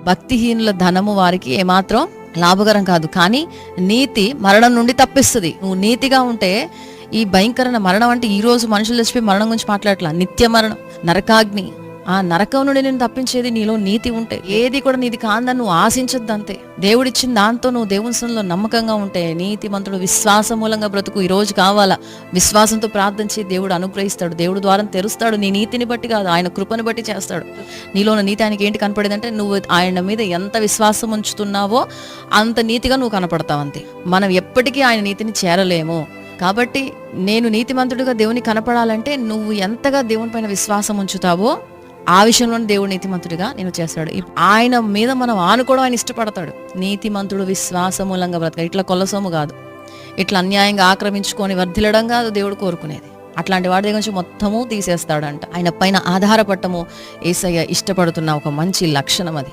భక్తిహీనుల ధనము వారికి ఏమాత్రం లాభకరం కాదు, కానీ నీతి మరణం నుండి తప్పిస్తుంది. నువ్వు నీతిగా ఉంటే ఈ భయంకరమైన మరణం అంటే ఈ రోజు మనుషులు చచ్చిపోయి మరణం గురించి మాట్లాడట్లా, నిత్య మరణం, నరకాగ్ని, ఆ నరకం నుండి నేను తప్పించేది నీలో నీతి ఉంటే. ఏది కూడా నీది కాందని నువ్వు ఆశించద్దు అంతే. దేవుడిచ్చిన దాంతో నువ్వు దేవుని సన్నిధిలో నమ్మకంగా ఉంటే నీతి మంతుడు విశ్వాసం మూలంగా బ్రతుకు. ఈ రోజు కావాలా, విశ్వాసంతో ప్రార్థించి దేవుడు అనుగ్రహిస్తాడు, దేవుడు ద్వారం తెరుస్తాడు. నీ నీతిని బట్టి కాదు, ఆయన కృపను బట్టి చేస్తాడు. నీలో ఉన్న నీతి ఆయనకి ఏంటి కనపడేదంటే నువ్వు ఆయన మీద ఎంత విశ్వాసం ఉంచుతున్నావో అంత నీతిగా నువ్వు కనపడతావు అంతే. మనం ఎప్పటికీ ఆయన నీతిని చేరలేము. కాబట్టి నేను నీతిమంతుడిగా దేవుని కనపడాలంటే నువ్వు ఎంతగా దేవుని పైన విశ్వాసం ఉంచుతావో ఆ విషయంలోనే దేవుడు నీతిమంతుడిగా నేను చేస్తాడు. ఆయన మీద మనం ఆనుకోవడం ఆయన ఇష్టపడతాడు. నీతిమంతుడు విశ్వాసమూలంగా బ్రతక, ఇట్లా కొల్లసోము కాదు, ఇట్లా అన్యాయంగా ఆక్రమించుకొని వర్ధిల్లడం కాదు దేవుడు కోరుకునేది. అట్లాంటి వాడి దగ్గర నుంచి మొత్తము తీసేస్తాడంట. ఆయన పైన ఆధారపడటము యేసయ్య ఇష్టపడుతున్న ఒక మంచి లక్షణం అది.